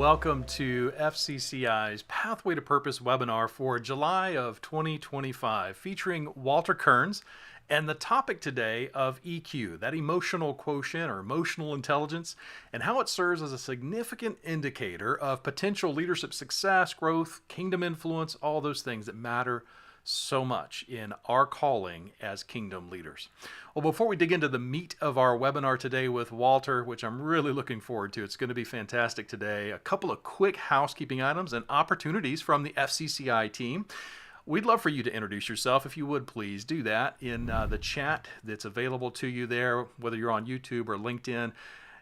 welcome to FCCI's Pathway to Purpose webinar for July of 2025, featuring Walter Kearns, and the topic today of EQ, that emotional quotient or emotional intelligence, and how it serves as a significant indicator of potential leadership success, growth, kingdom influence, all those things that matter so much in our calling as kingdom leaders. Well, before we dig into the meat of our webinar today with Walter, which I'm really looking forward to, it's going to be fantastic today, a couple of quick housekeeping items and opportunities from the FCCI team. We'd love for you to introduce yourself. If you would, please do that in the chat that's available to you there, whether you're on YouTube or LinkedIn.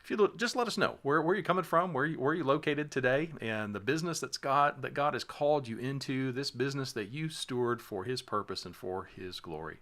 If you just let us know where you're coming from, where you located today, and the business that God has called you into, this business that you steward for His purpose and for His glory.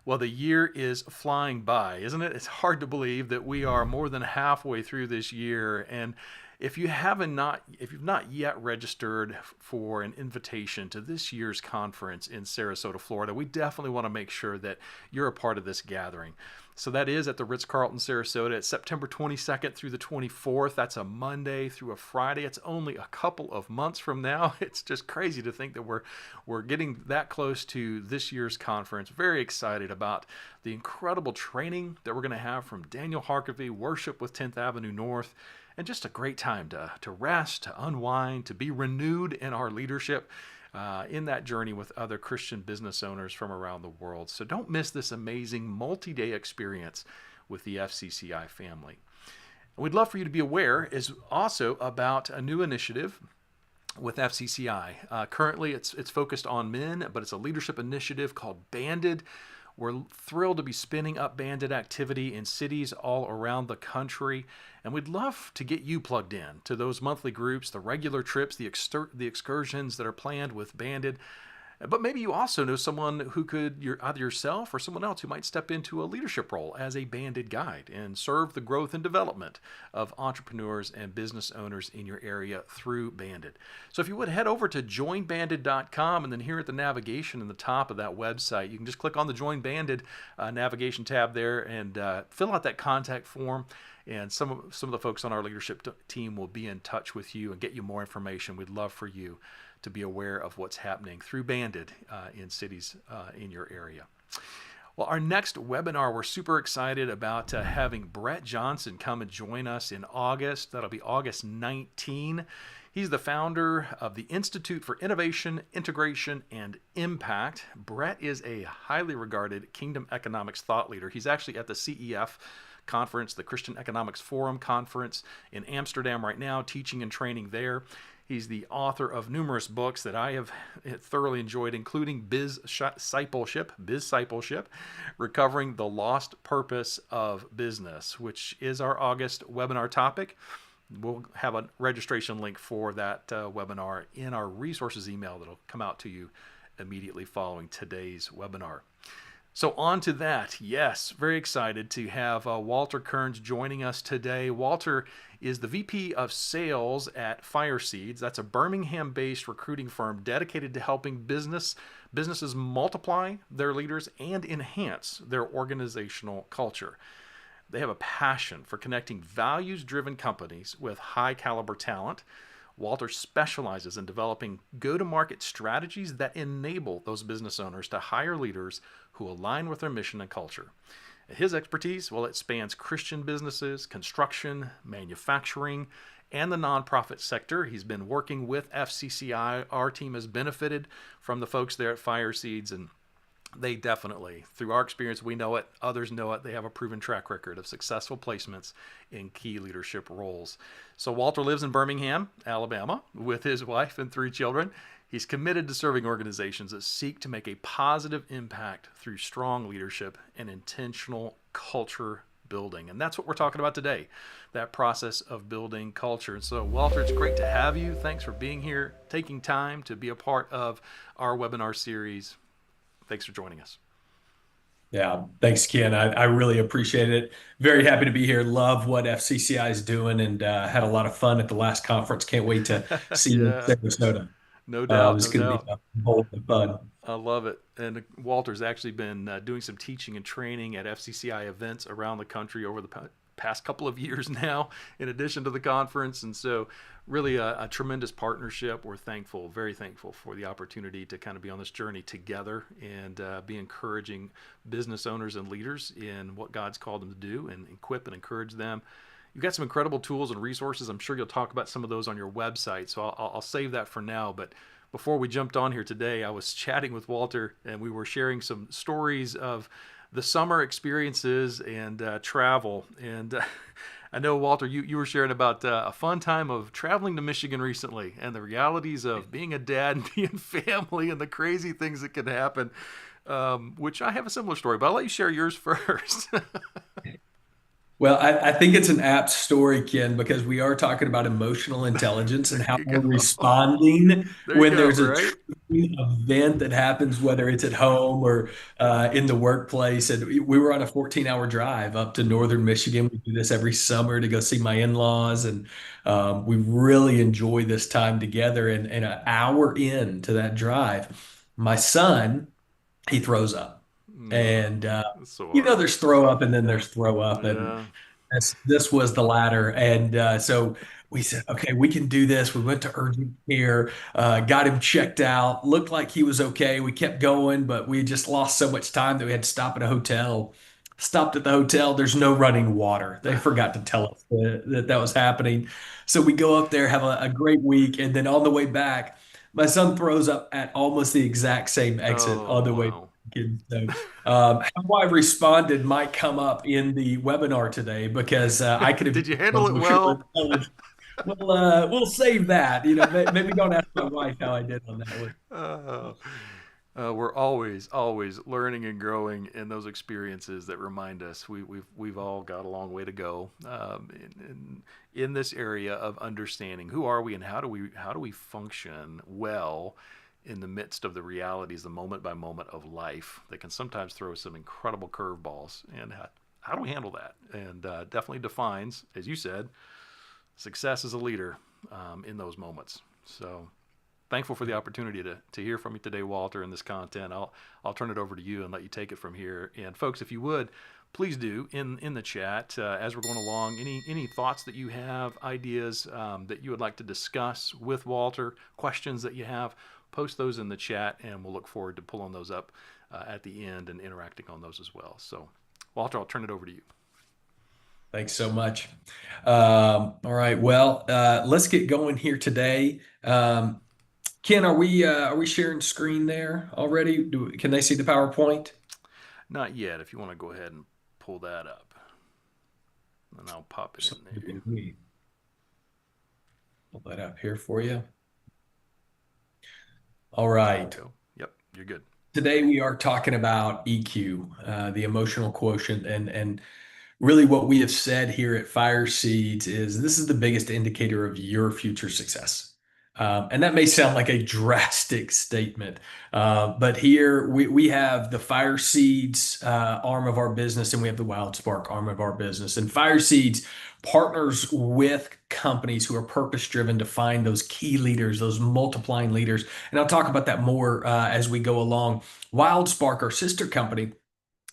Well, the year is flying by, isn't it? It's hard to believe that we are more than halfway through this year, and if you've not yet registered for an invitation to this year's conference in Sarasota, Florida, we definitely want to make sure that you're a part of this gathering. So that is at the Ritz-Carlton Sarasota. It's September 22nd through the 24th. That's a Monday through a Friday. It's only a couple of months from now. It's just crazy to think that we're getting that close to this year's conference. Very excited about the incredible training that we're going to have from Daniel Harkavy, Worship with 10th Avenue North, and just a great time to rest, to unwind, to be renewed in our leadership in that journey with other Christian business owners from around the world. So don't miss this amazing multi-day experience with the FCCI family. We'd love for you to be aware is also about a new initiative with FCCI. Currently, it's focused on men, but it's a leadership initiative called Banded. We're thrilled to be spinning up Banded activity in cities all around the country, and we'd love to get you plugged in to those monthly groups, the regular trips, the excursions that are planned with Banded. But maybe you also know someone who could, either yourself or someone else who might step into a leadership role as a Banded guide and serve the growth and development of entrepreneurs and business owners in your area through Banded. So if you would head over to joinbanded.com, and then here at the navigation in the top of that website, you can just click on the Join Banded navigation tab there and fill out that contact form. And some of the folks on our leadership team will be in touch with you and get you more information. We'd love for you to be aware of what's happening through Banded in cities in your area. Well, our next webinar, we're super excited about having Brett Johnson come and join us in August. That'll be August 19. He's the founder of the Institute for Innovation, Integration, and Impact. Brett is a highly regarded kingdom economics thought leader. He's actually at the CEF conference, the Christian Economics Forum conference in Amsterdam right now, teaching and training there. He's the author of numerous books that I have thoroughly enjoyed, including Biz Discipleship, Recovering the Lost Purpose of Business, which is our August webinar topic. We'll have a registration link for that webinar in our resources email that'll come out to you immediately following today's webinar. So on to that. Yes, very excited to have Walter Kearns joining us today. Walter is the VP of Sales at FireSeeds. That's a Birmingham-based recruiting firm dedicated to helping businesses multiply their leaders and enhance their organizational culture. They have a passion for connecting values-driven companies with high-caliber talent. Walter specializes in developing go-to-market strategies that enable those business owners to hire leaders who align with their mission and culture. His expertise, well, it spans Christian businesses, construction, manufacturing, and the nonprofit sector. He's been working with FCCI. Our team has benefited from the folks there at FireSeeds, and they definitely, through our experience, we know it, others know it, they have a proven track record of successful placements in key leadership roles. So Walter lives in Birmingham, Alabama, with his wife and 3 children. He's committed to serving organizations that seek to make a positive impact through strong leadership and intentional culture building. And that's what we're talking about today, that process of building culture. And so, Walter, it's great to have you. Thanks for being here, taking time to be a part of our webinar series. Thanks for joining us. Yeah, thanks, Ken. I really appreciate it. Very happy to be here. Love what FCCI is doing, and had a lot of fun at the last conference. Can't wait to see you in Sarasota. No doubt. It's going to be a whole lot of fun. I love it. And Walter's actually been doing some teaching and training at FCCI events around the country over the past couple of years now, in addition to the conference. And so, really a tremendous partnership. We're thankful, very thankful for the opportunity to kind of be on this journey together and be encouraging business owners and leaders in what God's called them to do and equip and encourage them. You've got some incredible tools and resources. I'm sure you'll talk about some of those on your website. So I'll save that for now. But before we jumped on here today, I was chatting with Walter and we were sharing some stories of the summer experiences and travel. And I know, Walter, you were sharing about a fun time of traveling to Michigan recently and the realities of being a dad and being family and the crazy things that can happen, which I have a similar story, but I'll let you share yours first. Well, I think it's an apt story, Ken, because we are talking about emotional intelligence and how There you we're go. responding There you when go, there's a right? true event that happens, whether it's at home or in the workplace. And we were on a 14-hour drive up to northern Michigan. We do this every summer to go see my in-laws, and we really enjoy this time together. And an hour into that drive, my son, he throws up. No, And it's so hard. there's throw up and then there's throw up, and Yeah. this was the latter. And so we said, okay, we can do this. We went to urgent care, got him checked out. Looked like he was okay. We kept going, but we just lost so much time that we had to stop at a hotel. Stopped at the hotel. There's no running water. They forgot to tell us that was happening. So we go up there, have a great week, and then on the way back, my son throws up at almost the exact same exit Oh, on the way back. wow. And so how I responded might come up in the webinar today because I could have Did used you handle it emotional well? intelligence. We'll save that. Maybe don't ask my wife how I did on that one. Uh, we're always learning and growing in those experiences that remind us we've all got a long way to go in this area of understanding who are we and how do we function well in the midst of the realities, the moment by moment of life that can sometimes throw some incredible curveballs. And how do we handle that? And definitely defines, as you said, success as a leader in those moments. So thankful for the opportunity to hear from you today, Walter, in this content. I'll turn it over to you and let you take it from here. And folks, if you would, please do in the chat as we're going along. Any thoughts that you have, ideas that you would like to discuss with Walter, questions that you have, post those in the chat, and we'll look forward to pulling those up at the end and interacting on those as well. So, Walter, I'll turn it over to you. Thanks so much. All right. Well, let's get going here today. Ken, are we sharing screen there already? Can they see the PowerPoint? Not yet. If you want to go ahead and pull that up, and I'll pop it in there. Pull that up here for you. All There we right. go. Yep, you're good. Today we are talking about EQ, the emotional quotient, and really what we have said here at FireSeeds is this is the biggest indicator of your future success. And that may sound like a drastic statement, but here we have the FireSeeds arm of our business, and we have the WildSpark arm of our business. And FireSeeds partners with companies who are purpose driven to find those key leaders, those multiplying leaders. And I'll talk about that more as we go along. WildSpark, our sister company,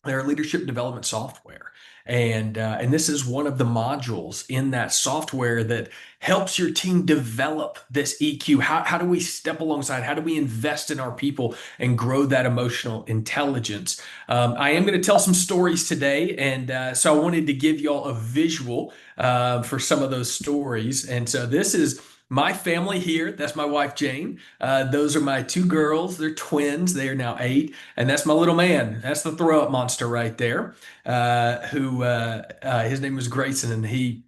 they're leadership development software. And this is one of the modules in that software that helps your team develop this EQ. How do we step alongside? How do we invest in our people and grow that emotional intelligence? I am going to tell some stories today, and so I wanted to give you all a visual for some of those stories. And so this is my family here. That's my wife, Jane. Those are my two girls. They're twins. They are now 8. And that's my little man. That's the throw up monster right there, who his name was Grayson. And he's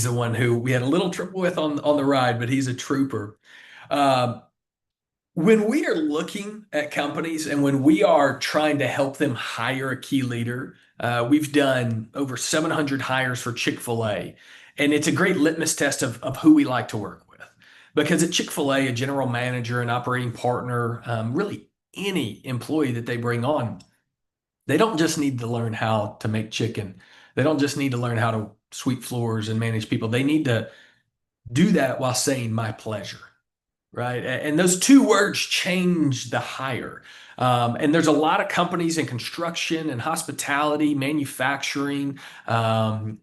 the one who we had a little trouble with on the ride, but he's a trooper. Um, when we are looking at companies and when we are trying to help them hire a key leader, we've done over 700 hires for Chick-fil-A. And it's a great litmus test of who we like to work with. Because at Chick-fil-A, a general manager, an operating partner, really any employee that they bring on, they don't just need to learn how to make chicken. They don't just need to learn how to sweep floors and manage people. They need to do that while saying my pleasure. right? And those two words change the hire. And there's a lot of companies in construction and hospitality, manufacturing, um,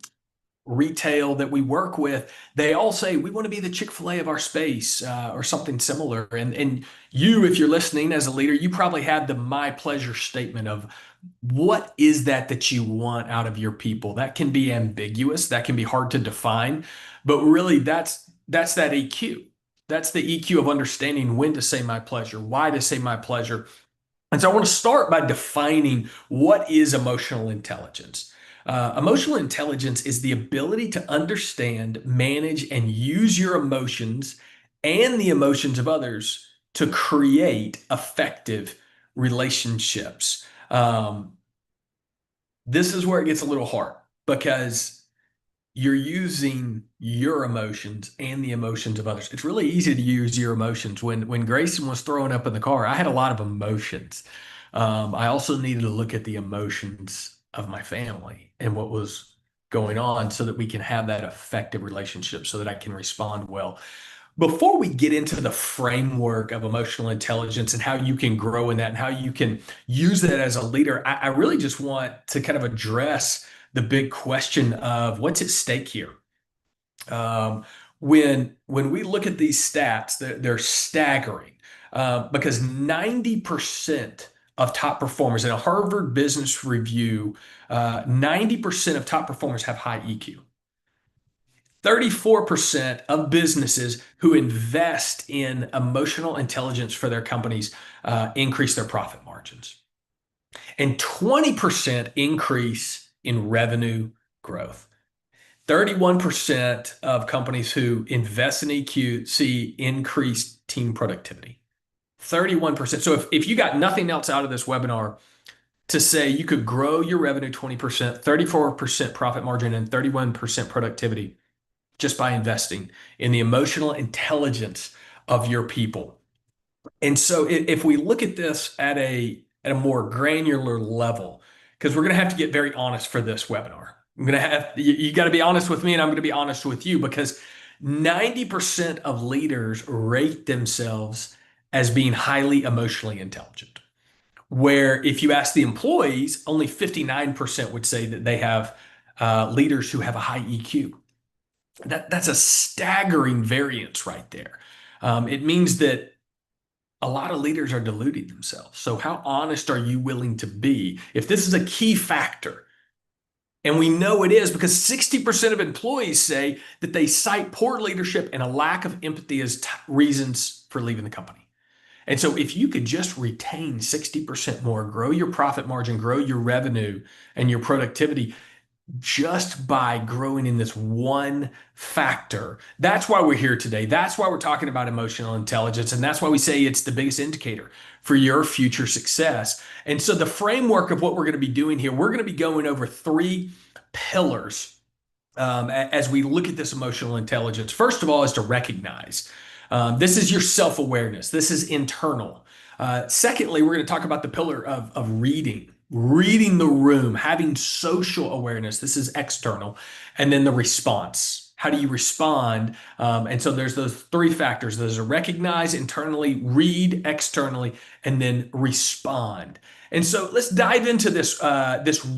retail that we work with. They all say we want to be the Chick-fil-A of our space, or something similar. And you, if you're listening as a leader, you probably have the my pleasure statement of what is that you want out of your people. That can be ambiguous, that can be hard to define, but really that's that EQ. That's the EQ of understanding when to say my pleasure, why to say my pleasure. And so I want to start by defining what is emotional intelligence. Emotional intelligence is the ability to understand, manage, and use your emotions and the emotions of others to create effective relationships. This is where it gets a little hard because you're using your emotions and the emotions of others. It's really easy to use your emotions. When Grayson was throwing up in the car, I had a lot of emotions. I also needed to look at the emotions of my family and what was going on so that we can have that effective relationship so that I can respond well. Before we get into the framework of emotional intelligence and how you can grow in that and how you can use that as a leader, I really just want to kind of address the big question of what's at stake here. Um, when we look at these stats, they're staggering, because 90% of top performers in a Harvard Business Review, 90% of top performers have high EQ. 34% of businesses who invest in emotional intelligence for their companies increase their profit margins, and 20% increase in revenue growth. 31% of companies who invest in EQ see increased team productivity. 31%. So if you got nothing else out of this webinar, to say you could grow your revenue 20%, 34% profit margin, and 31% productivity just by investing in the emotional intelligence of your people. And so if we look at this at a more granular level, because we're going to have to get very honest for this webinar. I'm going to have you got to be honest with me, and I'm going to be honest with you, because 90% of leaders rate themselves as being highly emotionally intelligent. Where if you ask the employees, only 59% would say that they have leaders who have a high EQ. That's a staggering variance right there. It means that a lot of leaders are deluding themselves. So how honest are you willing to be? If this is a key factor, and we know it is because 60% of employees say that they cite poor leadership and a lack of empathy as reasons for leaving the company. And so if you could just retain 60% more, grow your profit margin, grow your revenue and your productivity, just by growing in this one factor. That's why we're here today. That's why we're talking about emotional intelligence. And that's why we say it's the biggest indicator for your future success. And so the framework of what we're going to be doing here, we're going to be going over three pillars as we look at this emotional intelligence. First of all, is to recognize. This is your self-awareness. This is internal. Secondly, we're going to talk about the pillar of reading the room, having social awareness. This is external. And then the response. How do you respond? And so there's those three factors. There's a recognize internally, read externally, and then respond. And so let's dive into this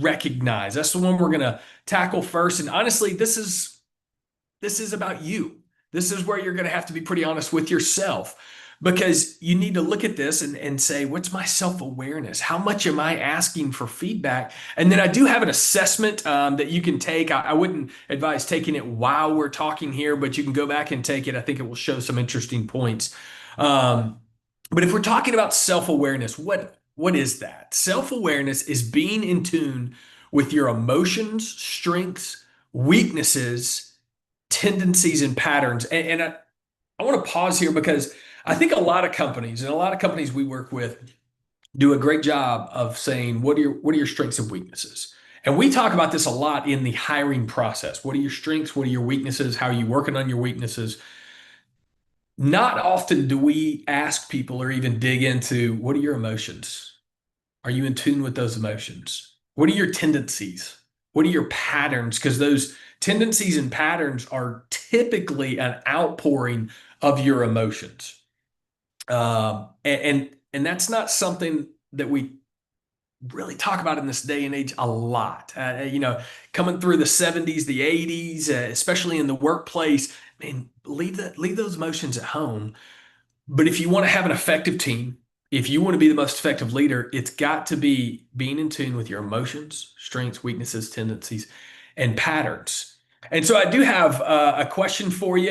recognize. That's the one we're going to tackle first. And honestly, this is about you. This is where you're going to have to be pretty honest with yourself, because you need to look at this and say, what's my self-awareness? How much am I asking for feedback? And then I do have an assessment that you can take. I wouldn't advise taking it while we're talking here, but you can go back and take it. I think it will show some interesting points. But if we're talking about self-awareness, what is that? Self-awareness is being in tune with your emotions, strengths, weaknesses, tendencies, and patterns. And I want to pause here because I think a lot of companies and a lot of companies we work with do a great job of saying, what are your strengths and weaknesses? And we talk about this a lot in the hiring process. What are your strengths? What are your weaknesses? How are you working on your weaknesses? Not often do we ask people or even dig into, what are your emotions? Are you in tune with those emotions? What are your tendencies? What are your patterns? Because those tendencies and patterns are typically an outpouring of your emotions. And that's not something that we really talk about in this day and age a lot. Coming through the 70s, the 80s, especially in the workplace, man, leave those emotions at home. But if you want to have an effective team, if you want to be the most effective leader, it's got to be being in tune with your emotions, strengths, weaknesses, tendencies, and patterns. And so I do have a question for you.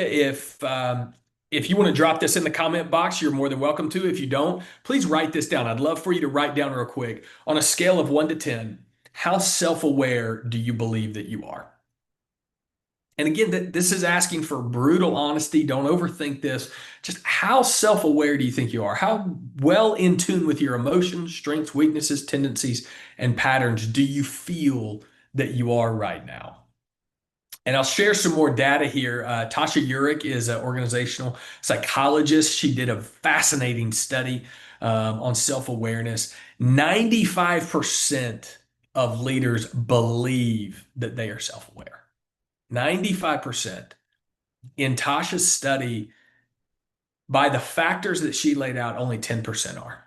If you want to drop this in the comment box, you're more than welcome to. If you don't, please write this down. I'd love for you to write down real quick. On a scale of 1 to 10, how self-aware do you believe that you are? And again, this is asking for brutal honesty. Don't overthink this. Just how self-aware do you think you are? How well in tune with your emotions, strengths, weaknesses, tendencies, and patterns do you feel that you are right now? And I'll share some more data here. Tasha Eurich is an organizational psychologist. She did a fascinating study on self-awareness. 95% of leaders believe that they are self-aware. 95%. In Tasha's study, by the factors that she laid out, only 10% are.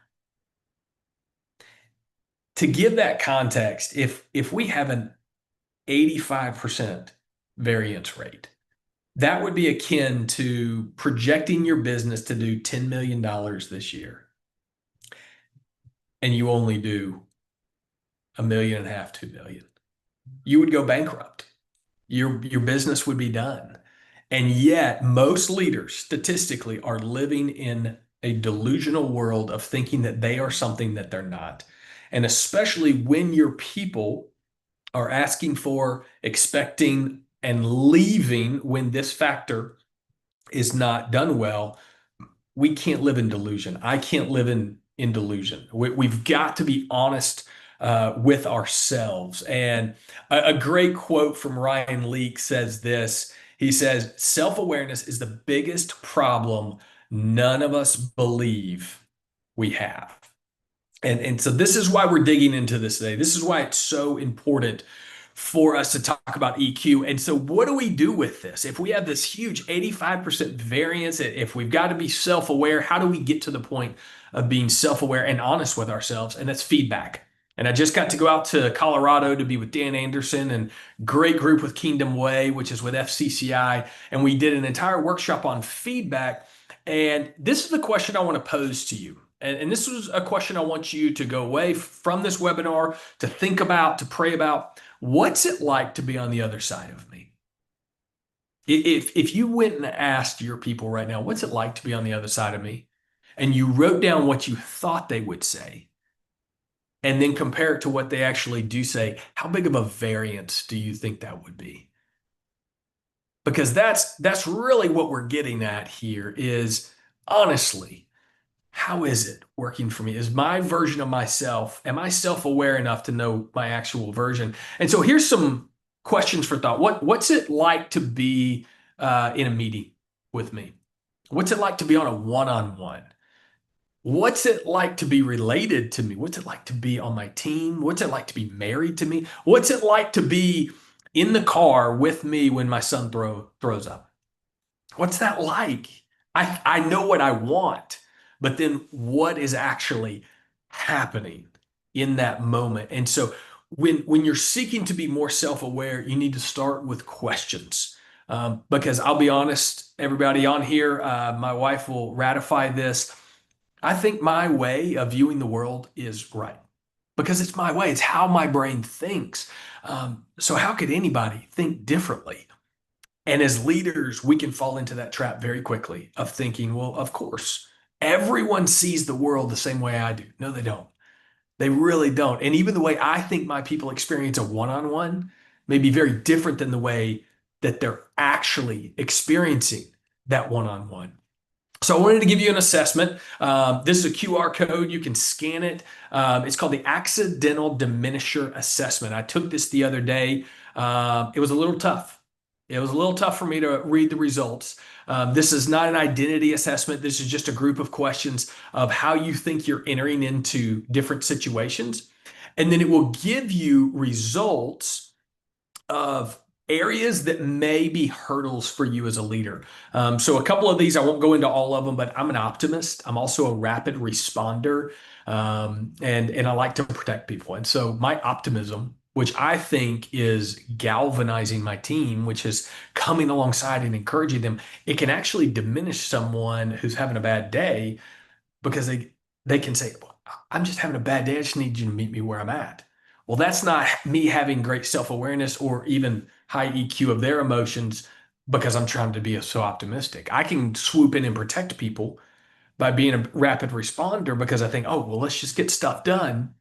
To give that context, if we have an 85% variance rate, that would be akin to projecting your business to do $10 million this year, and you only do $1.5 million, $2 million. You would go bankrupt. Your business would be done. And yet, most leaders statistically are living in a delusional world of thinking that they are something that they're not. And especially when your people are asking for, expecting, and leaving when this factor is not done well, we can't live in delusion. I can't live in delusion. We've got to be honest with ourselves. And a great quote from Ryan Leake says this. He says, self-awareness is the biggest problem none of us believe we have. And so this is why we're digging into this today. This is why it's so important for us to talk about EQ. And so what do we do with this? If we have this huge 85% variance, if we've got to be self-aware, how do we get to the point of being self-aware and honest with ourselves? And that's feedback. And I just got to go out to Colorado to be with Dan Anderson and great group with Kingdom Way, which is with FCCI. And we did an entire workshop on feedback. And this is the question I want to pose to you. And this was a question I want you to go away from this webinar to think about, to pray about. What's it like to be on the other side of me? If you went and asked your people right now, what's it like to be on the other side of me? And you wrote down what you thought they would say, and then compare it to what they actually do say, how big of a variance do you think that would be? Because that's really what we're getting at here is, honestly, how is it working for me? Is my version of myself, am I self-aware enough to know my actual version? And so here's some questions for thought. What's it like to be in a meeting with me? What's it like to be on a one-on-one? What's it like to be related to me? What's it like to be on my team? What's it like to be married to me? What's it like to be in the car with me when my son throws up? What's that like? I know what I want, but then what is actually happening in that moment? And so when you're seeking to be more self-aware, you need to start with questions. Because I'll be honest, everybody on here, my wife will ratify this. I think my way of viewing the world is right because it's my way. It's how my brain thinks. So how could anybody think differently? And as leaders, we can fall into that trap very quickly of thinking, well, of course, everyone sees the world the same way I do. No, they don't. They really don't. And even the way I think my people experience a one-on-one may be very different than the way that they're actually experiencing that one-on-one. So I wanted to give you an assessment. This is a QR code. You can scan it. It's called the Accidental Diminisher Assessment. I took this the other day. It was a little tough. It was a little tough for me to read the results. This is not an identity assessment. This is just a group of questions of how you think you're entering into different situations. And then it will give you results of areas that may be hurdles for you as a leader. So a couple of these, I won't go into all of them, but I'm an optimist. I'm also a rapid responder, and I like to protect people. And so my optimism, which I think is galvanizing my team, which is coming alongside and encouraging them, it can actually diminish someone who's having a bad day because they can say, well, I'm just having a bad day. I just need you to meet me where I'm at. Well, that's not me having great self-awareness or even high EQ of their emotions because I'm trying to be so optimistic. I can swoop in and protect people by being a rapid responder because I think, oh, well, let's just get stuff done.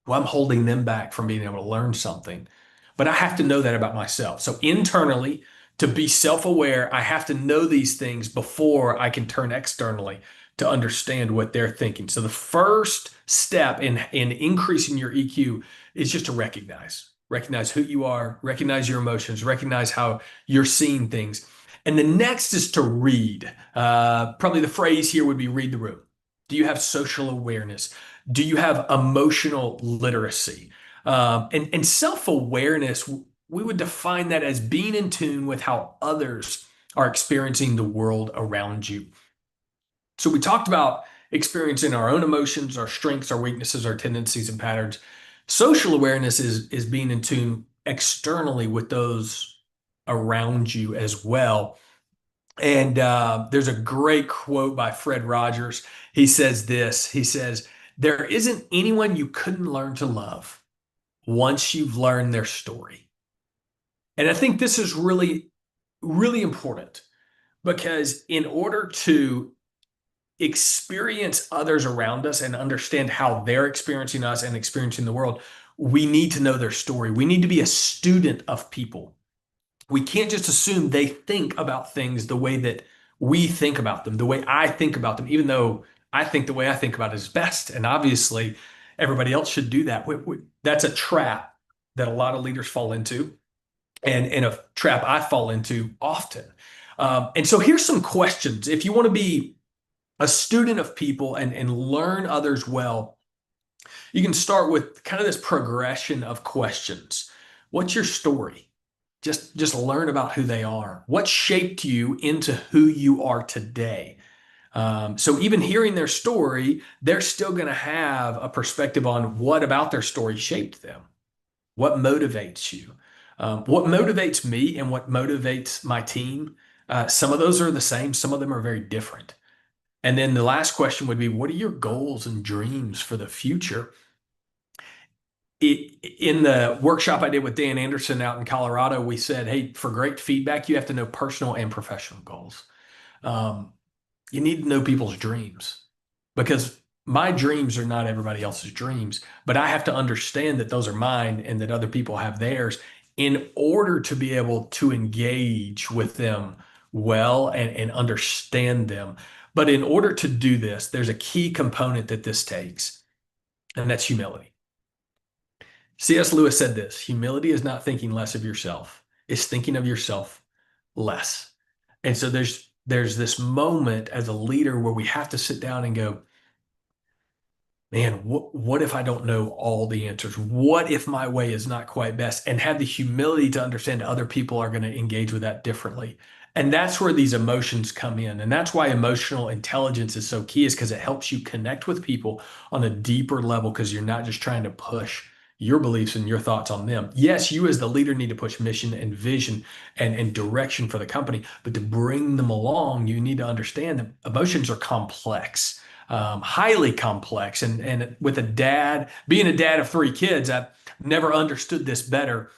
Well, I'm holding them back from being able to learn something. But I have to know that about myself. So internally, to be self-aware, I have to know these things before I can turn externally to understand what they're thinking. So the first step in increasing your EQ is just to recognize who you are, recognize your emotions, recognize how you're seeing things. And the next is to read. Probably the phrase here would be read the room. Do you have social awareness? Do you have emotional literacy? And self-awareness, we would define that as being in tune with how others are experiencing the world around you. So we talked about experiencing our own emotions, our strengths, our weaknesses, our tendencies and patterns. Social awareness is being in tune externally with those around you as well. And there's a great quote by Fred Rogers. He says this. He says, "There isn't anyone you couldn't learn to love once you've learned their story." And I think this is really, really important because in order to experience others around us and understand how they're experiencing us and experiencing the world, we need to know their story. We need to be a student of people. We can't just assume they think about things the way that we think about them, the way I think about them, even though I think the way I think about it is best. And obviously, everybody else should do that. That's a trap that a lot of leaders fall into, and a trap I fall into often. And so here's some questions. If you want to be a student of people and learn others well, you can start with kind of this progression of questions. What's your story? Just learn about who they are. What shaped you into who you are today? So even hearing their story, they're still going to have a perspective on what about their story shaped them. What motivates you? What motivates me and what motivates my team? Some of those are the same. Some of them are very different. And then the last question would be, what are your goals and dreams for the future? In the workshop I did with Dan Anderson out in Colorado, we said, hey, for great feedback, you have to know personal and professional goals. Um, you need to know people's dreams because my dreams are not everybody else's dreams, but I have to understand that those are mine and that other people have theirs in order to be able to engage with them well and understand them. But in order to do this, there's a key component that this takes, and that's humility. C.S. Lewis said this: humility is not thinking less of yourself, it's thinking of yourself less. And so there's this moment as a leader where we have to sit down and go, man, what if I don't know all the answers? What if my way is not quite best? And have the humility to understand other people are going to engage with that differently. And that's where these emotions come in. And that's why emotional intelligence is so key, is because it helps you connect with people on a deeper level because you're not just trying to push your beliefs and your thoughts on them. Yes, you as the leader need to push mission and vision and direction for the company, but to bring them along, you need to understand that emotions are complex, highly complex. And with being a dad of three kids, I've never understood this better.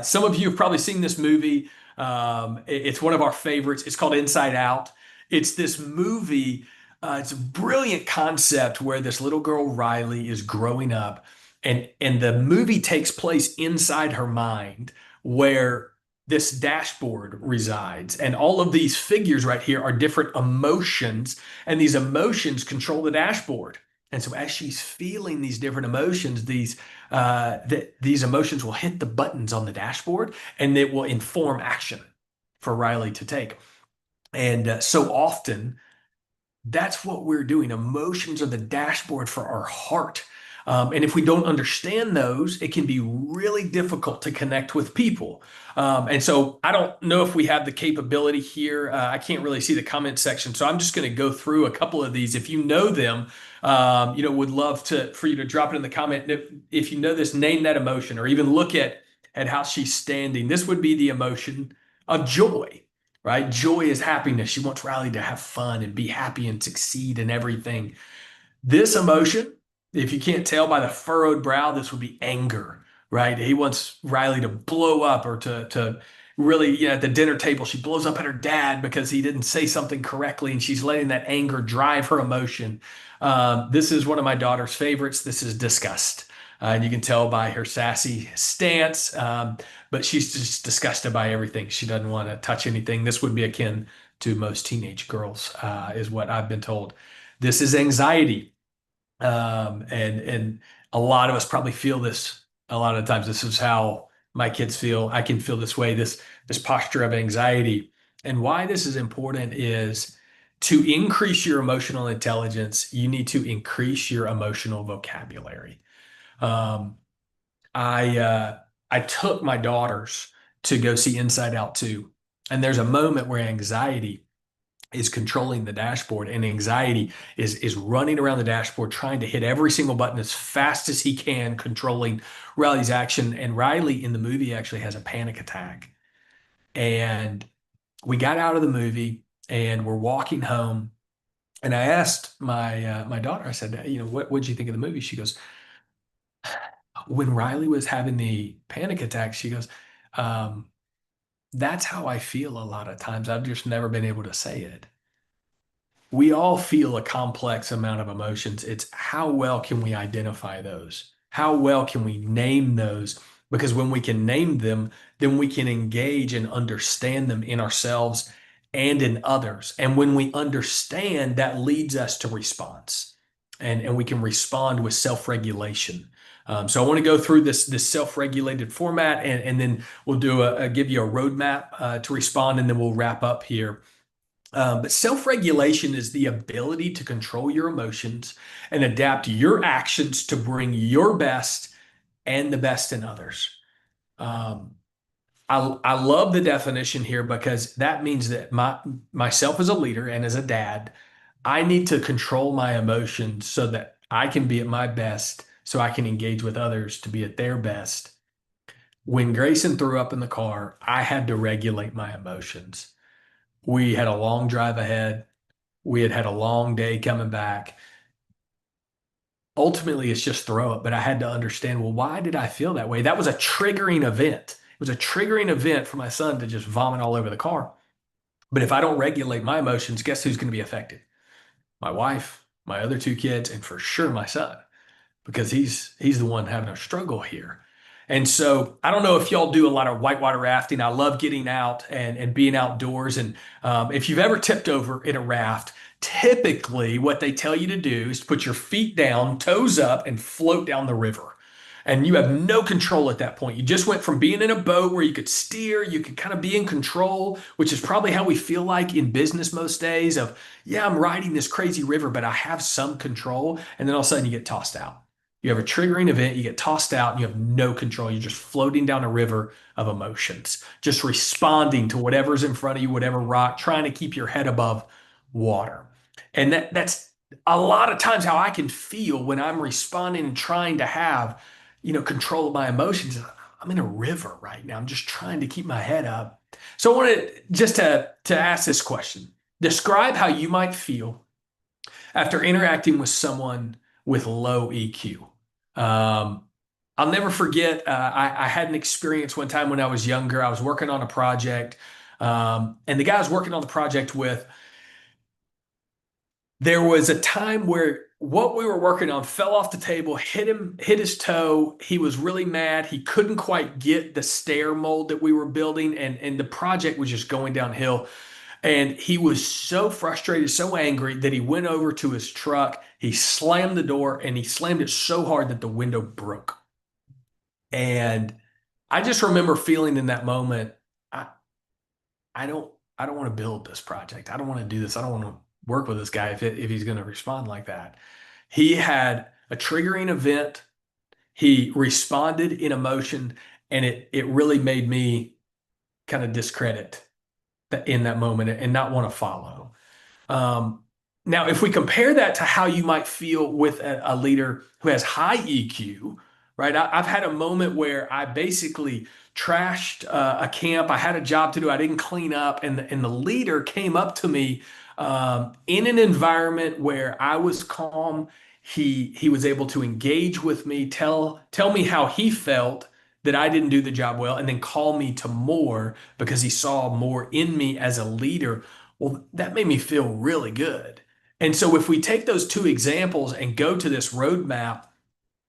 Some of you have probably seen this movie. It's one of our favorites. It's called Inside Out. It's this movie. It's a brilliant concept where this little girl, Riley, is growing up, and the movie takes place inside her mind where this dashboard resides. And all of these figures right here are different emotions, and these emotions control the dashboard. And so as she's feeling these different emotions, these emotions will hit the buttons on the dashboard and it will inform action for Riley to take. And so often, that's what we're doing. Emotions are the dashboard for our heart. And if we don't understand those, it can be really difficult to connect with people. And so I don't know if we have the capability here. I can't really see the comment section, so I'm just going to go through a couple of these. If you know them, would love to for you to drop it in the comment. And if you know this, name that emotion, or even look at how she's standing. This would be the emotion of joy, right? Joy is happiness. She wants Riley to have fun and be happy and succeed in everything. This emotion, if you can't tell by the furrowed brow, this would be anger, right? He wants Riley to blow up, or to really, at the dinner table, she blows up at her dad because he didn't say something correctly, and she's letting that anger drive her emotion. This is one of my daughter's favorites. This is disgust. And you can tell by her sassy stance, but she's just disgusted by everything. She doesn't want to touch anything. This would be akin to most teenage girls, is what I've been told. This is anxiety. And a lot of us probably feel this a lot of times. This is how my kids feel. I can feel this way, this posture of anxiety. And why this is important is to increase your emotional intelligence, you need to increase your emotional vocabulary. Um, I took my daughters to go see Inside Out 2, and there's a moment where anxiety is controlling the dashboard, and anxiety is running around the dashboard trying to hit every single button as fast as he can, controlling Riley's action. And Riley in the movie actually has a panic attack. And we got out of the movie and we're walking home. And I asked my daughter, I said, what did you think of the movie? She goes, when Riley was having the panic attack, she goes, um, that's how I feel a lot of times. I've just never been able to say it. We all feel a complex amount of emotions. It's how well can we identify those? How well can we name those? Because when we can name them, then we can engage and understand them in ourselves and in others. And when we understand, that leads us to response. And we can respond with self-regulation. So I want to go through this self-regulated format, and then we'll give you a roadmap to respond, and then we'll wrap up here. But self-regulation is the ability to control your emotions and adapt your actions to bring your best and the best in others. Um, I love the definition here, because that means that myself as a leader and as a dad, I need to control my emotions so that I can be at my best, so I can engage with others to be at their best. When Grayson threw up in the car, I had to regulate my emotions. We had a long drive ahead. We had had a long day coming back. Ultimately, it's just throw up, but I had to understand, well, why did I feel that way? That was a triggering event. It was a triggering event for my son to just vomit all over the car. But if I don't regulate my emotions, guess who's going to be affected? My wife, my other two kids, and for sure my son, because he's the one having a struggle here. And so I don't know if y'all do a lot of whitewater rafting. I love getting out and being outdoors. And if you've ever tipped over in a raft, typically what they tell you to do is to put your feet down, toes up, and float down the river. And you have no control at that point. You just went from being in a boat where you could steer, you could kind of be in control, which is probably how we feel like in business most days of, yeah, I'm riding this crazy river, but I have some control. And then all of a sudden you get tossed out. You have a triggering event, you get tossed out, and you have no control. You're just floating down a river of emotions, just responding to whatever's in front of you, whatever rock, trying to keep your head above water. And that's a lot of times how I can feel when I'm responding and trying to have, control of my emotions. I'm in a river right now. I'm just trying to keep my head up. So I wanted just to ask this question. Describe how you might feel after interacting with someone with low EQ. I'll never forget, I had an experience one time when I was younger. I was working on a project, and the guy I was working on the project with, there was a time where what we were working on fell off the table, hit his toe. He was really mad. He couldn't quite get the stair mold that we were building, and the project was just going downhill. And he was so frustrated, so angry that he went over to his truck. He slammed the door, and he slammed it so hard that the window broke. And I just remember feeling in that moment, I, I don't want to build this project. I don't want to do this. I don't want to work with this guy if he's going to respond like that. He had a triggering event. He responded in emotion, and it really made me kind of discredit in that moment and not want to follow. Um, Now, if we compare that to how you might feel with a leader who has high EQ, right? I've had a moment where I basically trashed a camp. I had a job to do. I didn't clean up, and the leader came up to me in an environment where I was calm. He was able to engage with me, tell me how he felt that I didn't do the job well, and then call me to more because he saw more in me as a leader. Well, that made me feel really good. And so if we take those two examples and go to this roadmap,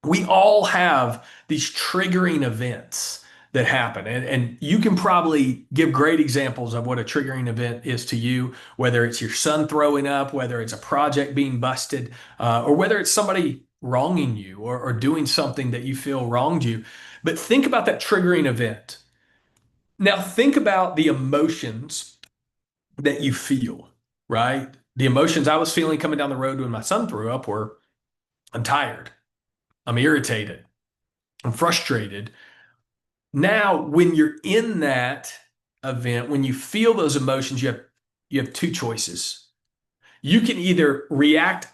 we all have these triggering events that happen. And you can probably give great examples of what a triggering event is to you, whether it's your son throwing up, whether it's a project being busted, or whether it's somebody wronging you or doing something that you feel wronged you. But think about that triggering event. Now, think about the emotions that you feel, right? The emotions I was feeling coming down the road when my son threw up were I'm tired, I'm irritated, I'm frustrated. Now, when you're in that event, when you feel those emotions, you have two choices. You can either react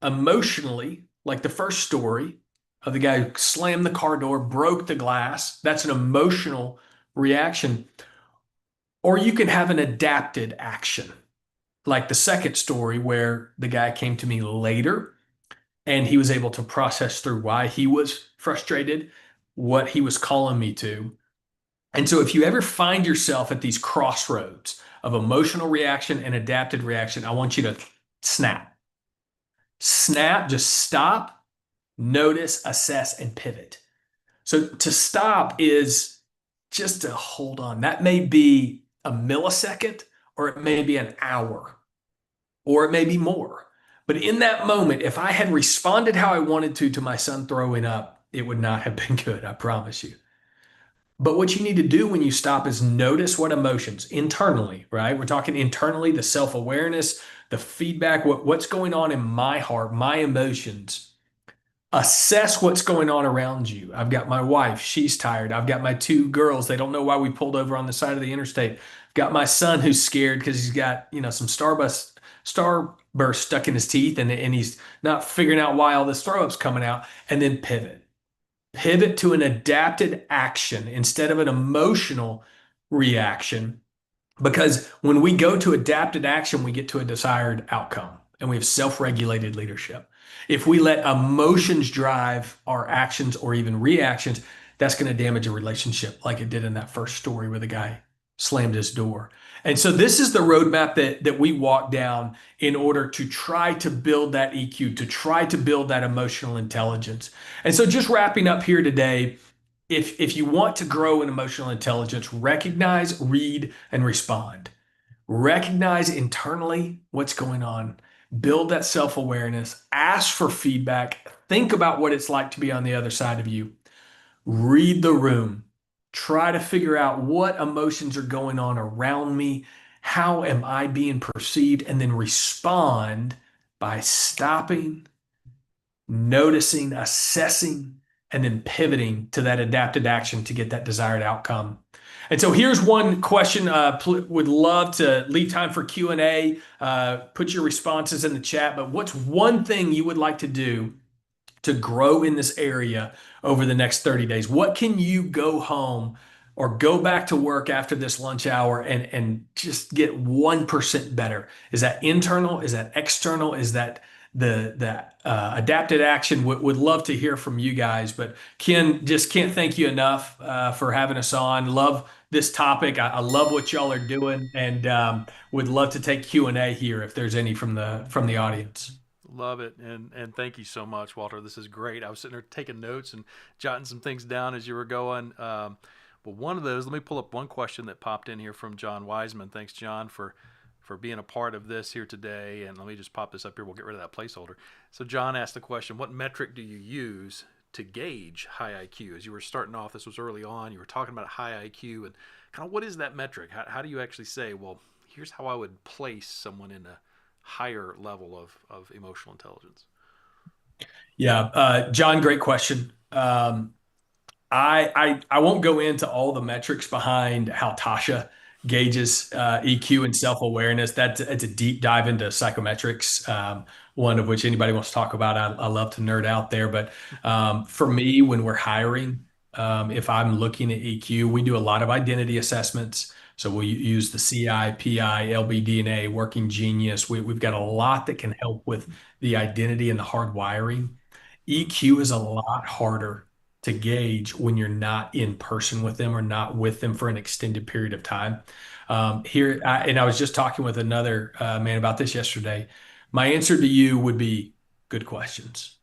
emotionally, like the first story of the guy who slammed the car door, broke the glass. That's an emotional reaction. Or you can have an adapted action, like the second story where the guy came to me later and he was able to process through why he was frustrated, what he was calling me to. And so if you ever find yourself at these crossroads of emotional reaction and adapted reaction, I want you to snap. Snap, just stop, notice, assess, and pivot. So to stop is just to hold on. That may be a millisecond or it may be an hour or it may be more. But in that moment, if I had responded how I wanted to my son throwing up, it would not have been good, I promise you. But what you need to do when you stop is notice what emotions internally, right? We're talking internally, the self-awareness, the feedback, what's going on in my heart, my emotions. Assess what's going on around you. I've got my wife, she's tired. I've got my two girls, they don't know why we pulled over on the side of the interstate. I've got my son who's scared because he's got, some starburst stuck in his teeth and he's not figuring out why all this throw up's coming out. And then pivot. Pivot to an adapted action instead of an emotional reaction. Because when we go to adapted action, we get to a desired outcome and we have self regulated leadership. If we let emotions drive our actions or even reactions, that's going to damage a relationship like it did in that first story where the guy slammed his door. And so this is the roadmap that we walk down in order to try to build that EQ, to try to build that emotional intelligence. And so just wrapping up here today, if you want to grow in emotional intelligence, recognize, read, and respond. Recognize internally what's going on. Build that self-awareness. Ask for feedback. Think about what it's like to be on the other side of you. Read the room. Try to figure out what emotions are going on around me. How am I being perceived? And then respond by stopping, noticing, assessing, and then pivoting to that adapted action to get that desired outcome. And so here's one question. Would love to leave time for Q&A. Put your responses in the chat. But what's one thing you would like to do to grow in this area over the next 30 days? What can you go home or go back to work after this lunch hour and just get 1% better? Is that internal? Is that external? Is that the adapted action? Would love to hear from you guys. But Ken, just can't thank you enough for having us on. Love this topic. I love what y'all are doing, and would love to take Q&A here if there's any from the audience. Love it, and thank you so much, Walter. This is great. I was sitting there taking notes and jotting some things down as you were going. But one of those, let me pull up one question that popped in here from John Wiseman. Thanks, John, for being a part of this here today. And let me just pop this up here. We'll get rid of that placeholder. So John asked the question: what metric do you use to gauge high IQ? As you were starting off, this was early on. You were talking about high IQ, and kind of what is that metric? How do you actually say, well, here's how I would place someone in a higher level of emotional intelligence? Yeah, John, great question. I won't go into all the metrics behind how Tasha gauges EQ and self-awareness. That's it's a deep dive into psychometrics, one of which anybody wants to talk about. I love to nerd out there. But for me, when we're hiring, if I'm looking at EQ, we do a lot of identity assessments. So we use the CI, PI, LBDNA, Working Genius. We've got a lot that can help with the identity and the hard wiring. Mm, EQ is a lot harder to gauge when you're not in person with them or not with them for an extended period of time. And I was just talking with another man about this yesterday. My answer to you would be good questions.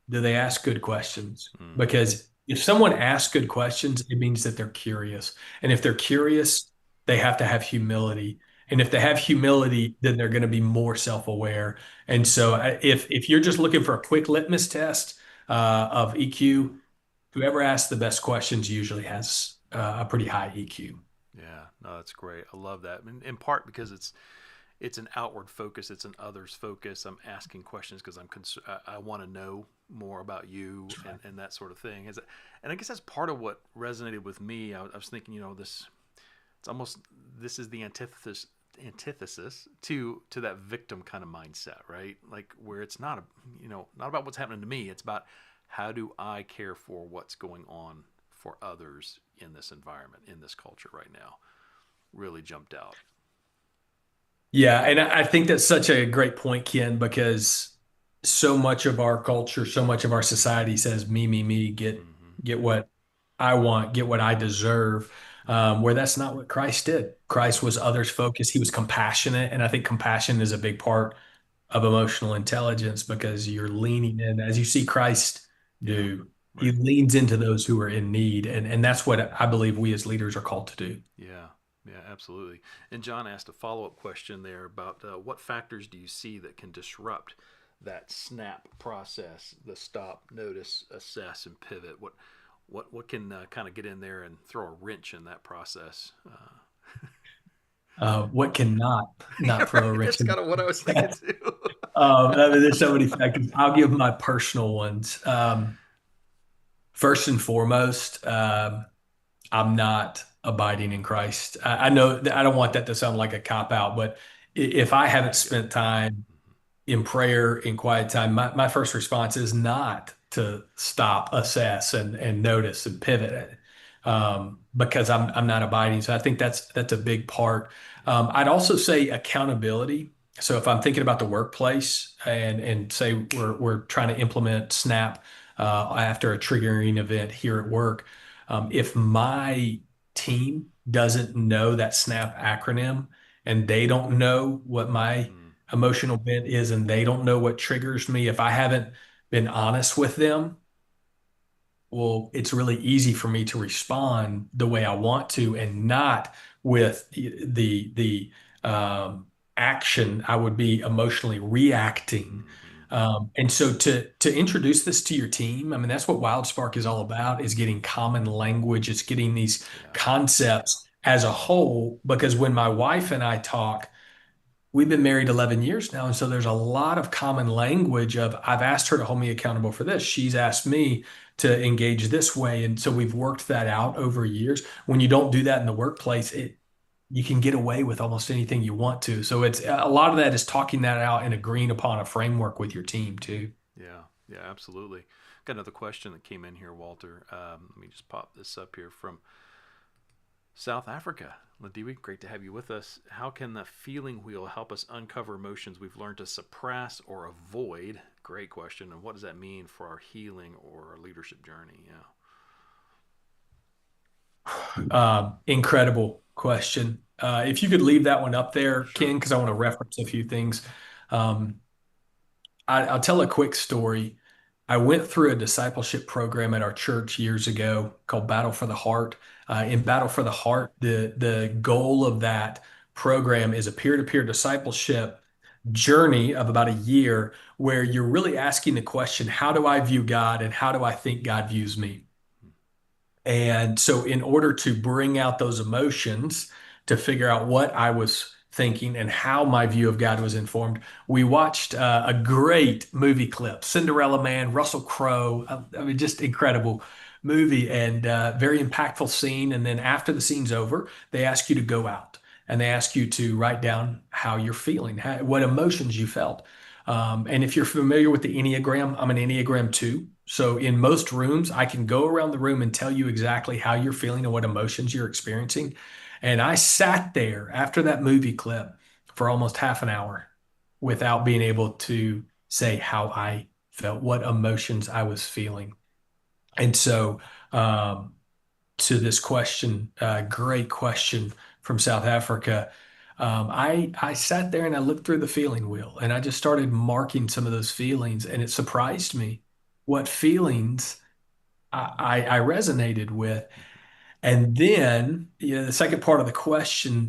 Do they ask good questions? mm, Because if someone asks good questions, it means that they're curious. And if they're curious, they have to have humility. And if they have humility, then they're going to be more self-aware. And so, if you're just looking for a quick litmus test of EQ, whoever asks the best questions usually has a pretty high EQ. yeah, no, that's great. I love that. In part because it's an outward focus, it's an others focus. I'm asking questions because I want to know more about you That's right. and that sort of thing. And I guess that's part of what resonated with me. I was thinking, this it's almost this is the antithesis to that victim kind of mindset, right? Like where it's not not about what's happening to me. It's about how do I care for what's going on for others in this environment, in this culture right now. Really jumped out. Yeah, and I think that's such a great point, Ken, because so much of our culture, so much of our society says me, Mm-hmm. get what I want, get what I deserve. Yeah. Where that's not what Christ did. Christ was others focused. He was compassionate, and I think compassion is a big part of emotional intelligence because you're leaning in, as you see Christ Yeah. do. He Right. leans into those who are in need, and that's what I believe we as leaders are called to do. Yeah. Yeah, absolutely. And John asked a follow up question there about what factors do you see that can disrupt that snap process, the stop, notice, assess, and pivot? What can kind of get in there and throw a wrench in that process? What cannot Yeah, not throw a right. wrench That's in kind of what I was thinking that? too. I mean, there's so many factors. I'll give my personal ones. First and foremost, I'm not abiding in Christ. I know that I don't want that to sound like a cop out, but if I haven't I get it. spent time in prayer, in quiet time, my first response is not to stop, assess, and notice and pivot, because I'm not abiding. So I think that's a big part. Yeah. I'd also say accountability. So if I'm thinking about the workplace and say we're trying to implement Snap after a triggering event here at work, if my team doesn't know that Snap acronym and they don't know what my Mm, emotional bent is and they don't know what triggers me, if I haven't been honest with them, well, it's really easy for me to respond the way I want to and not with the action. I would be emotionally reacting. mm-hmm. And so to introduce this to your team, I mean, that's what WildSpark is all about, is getting common language. It's getting these Yeah. concepts as a whole, because when my wife and I talk, we've been married 11 years now. And so there's a lot of common language of I've asked her to hold me accountable for this. She's asked me to engage this way. And so we've worked that out over years. When you don't do that in the workplace, you can get away with almost anything you want to. So it's a lot of that is talking that out and agreeing upon a framework with your team too. Yeah. Yeah. Absolutely. Got another question that came in here, Walter. Let me just pop this up here from South Africa. Ladiwi, great to have you with us. How can the feeling wheel help us uncover emotions we've learned to suppress or avoid? Great question. And what does that mean for our healing or our leadership journey? Yeah. Incredible question. If you could leave that one up there, Sure. Ken, because I want to reference a few things. Um, I'll tell a quick story. I went through a discipleship program at our church years ago called Battle for the Heart. In Battle for the Heart, the goal of that program is a peer-to-peer discipleship journey of about a year where you're really asking the question, how do I view God and how do I think God views me? And so, in order to bring out those emotions, to figure out what I was thinking and how my view of God was informed, we watched a great movie clip, Cinderella Man, Russell Crowe. I mean, just incredible movie and very impactful scene. And then after the scene's over, they ask you to go out and they ask you to write down how you're feeling, what emotions you felt. And if you're familiar with the Enneagram, I'm an Enneagram 2. So in most rooms, I can go around the room and tell you exactly how you're feeling and what emotions you're experiencing. And I sat there after that movie clip for almost half an hour without being able to say how I felt, what emotions I was feeling. And so, um, to this question, great question from South Africa. I sat there and I looked through the feeling wheel and I just started marking some of those feelings, and it surprised me what feelings I resonated with. And then, the second part of the question,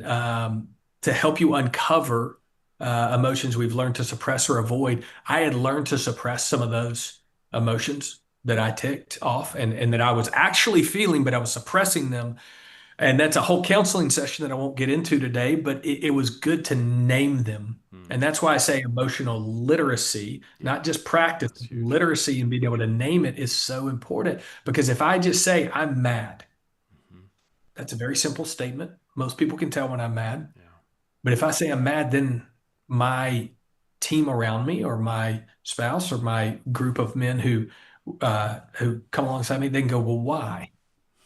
to help you uncover emotions we've learned to suppress or avoid, I had learned to suppress some of those emotions that I ticked off and that I was actually feeling, but I was suppressing them. And that's a whole counseling session that I won't get into today, but it was good to name them. Hmm. And that's why I say emotional literacy, Yeah, not just practice, that's huge. literacy and being able to name it is so important. Because if I just say I'm mad, Hmm. that's a very simple statement. Most people can tell when I'm mad. Yeah. But if I say I'm mad, then my team around me or my spouse or my group of men who come alongside me, they can go, well, why?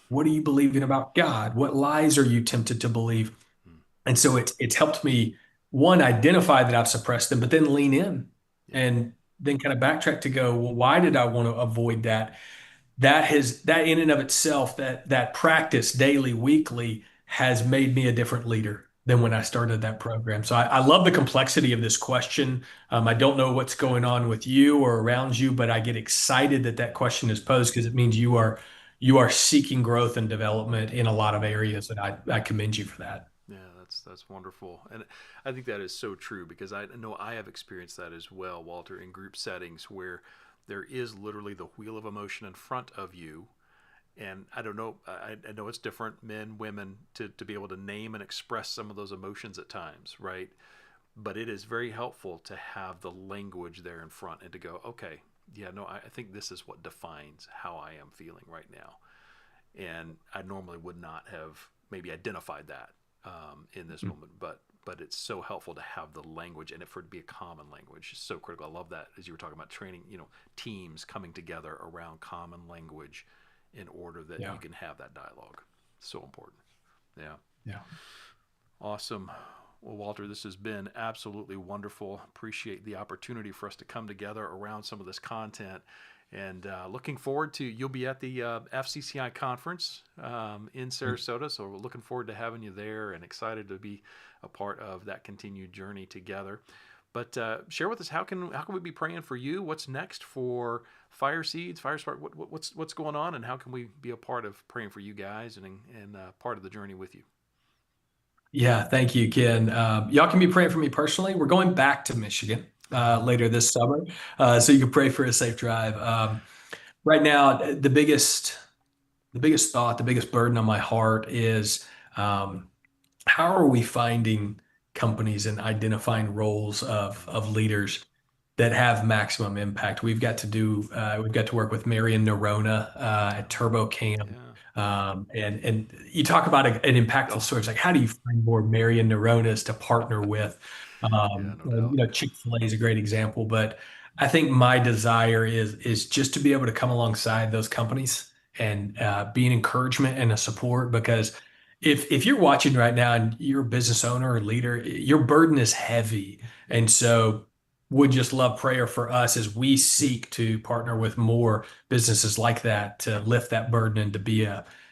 What are you believing about God? What lies are you tempted to believe? Hmm. And so it's helped me, one, identify that I've suppressed them, but then lean in Yeah. and then kind of backtrack to go, well, why did I want to avoid that? That in and of itself, that practice daily, weekly has made me a different leader than when I started that program. So I love the complexity of this question. I don't know what's going on with you or around you, but I get excited that that question is posed because it means you are seeking growth and development in a lot of areas, and I commend you for that. Yeah, that's wonderful, and I think that is so true because I know I have experienced that as well, Walter, in group settings where there is literally the wheel of emotion in front of you, and I don't know, I know it's different, men, women, to be able to name and express some of those emotions at times, right? But it is very helpful to have the language there in front and to go, okay, yeah, no, I think this is what defines how I am feeling right now, and I normally would not have maybe identified that in this moment, but it's so helpful to have the language and for it to be a common language is so critical. I love that as you were talking about training, teams coming together around common language in order that you Yeah, can have that dialogue. So important. Yeah. yeah. Awesome. Well, Walter, this has been absolutely wonderful. Appreciate the opportunity for us to come together around some of this content. And looking forward to you'll be at the FCCI conference in Sarasota, so we're looking forward to having you there and excited to be a part of that continued journey together. But share with us how can we be praying for you? What's next for FireSeeds, FireSpark? What's going on, and how can we be a part of praying for you guys and part of the journey with you? Yeah, thank you, Ken. Y'all can be praying for me personally. We're going back to Michigan later this summer, so you can pray for a safe drive. Right now, the biggest thought, the biggest burden on my heart is um, how are we finding companies and identifying roles of leaders that have maximum impact? We've got to work with Marion Nerona at TurboCam. Yeah. And you talk about an impactful story. It's like, how do you find more Marion Neronas to partner with? Yeah, no doubt. Chick-fil-A is a great example, but I think my desire is just to be able to come alongside those companies and be an encouragement and a support because if you're watching right now and you're a business owner or leader, your burden is heavy. And so would just love prayer for us as we seek to partner with more businesses like that to lift that burden and to be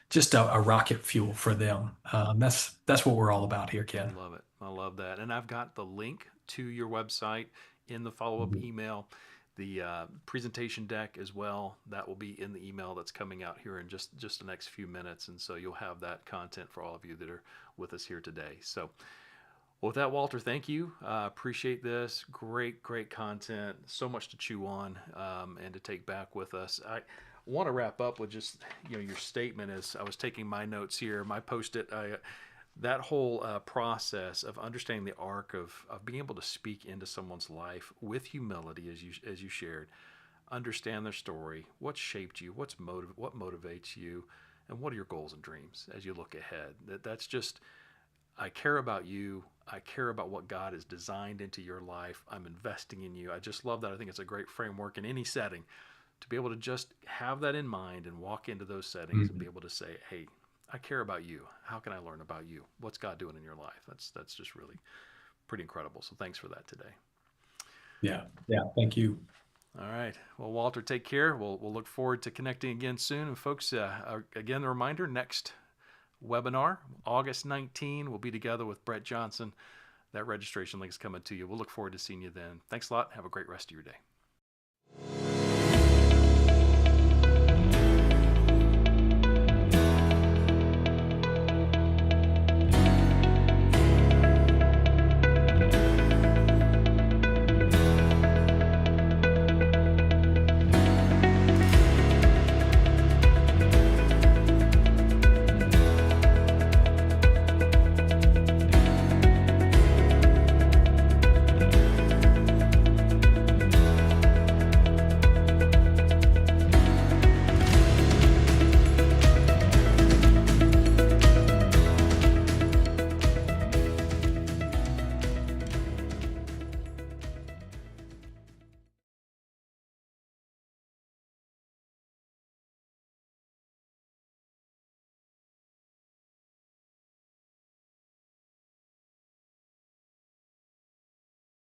just a rocket fuel for them. That's what we're all about here, Ken. Love it. I love that. And I've got the link to your website in the follow up email, the presentation deck as well. That will be in the email that's coming out here in just the next few minutes. And so you'll have that content for all of you that are with us here today. So, well, with that, Walter, thank you. Appreciate this. Great, great content. So much to chew on and to take back with us. I want to wrap up with just your statement as I was taking my notes here, my post-it. That whole process of understanding the arc of being able to speak into someone's life with humility, as you shared, understand their story, what shaped you, what motivates you, and what are your goals and dreams as you look ahead. That's just, I care about you. I care about what God has designed into your life. I'm investing in you. I just love that. I think it's a great framework in any setting to be able to just have that in mind and walk into those settings and be Mhm. able to say, "Hey, I care about you. How can I learn about you? What's God doing in your life?" That's just really pretty incredible. So thanks for that today. Yeah. Yeah. Thank you. All right. Well, Walter, take care. We'll look forward to connecting again soon. And folks, again, a reminder: next webinar, August 19, we'll be together with Brett Johnson. That registration link is coming to you. We'll look forward to seeing you then. Thanks a lot. Have a great rest of your day.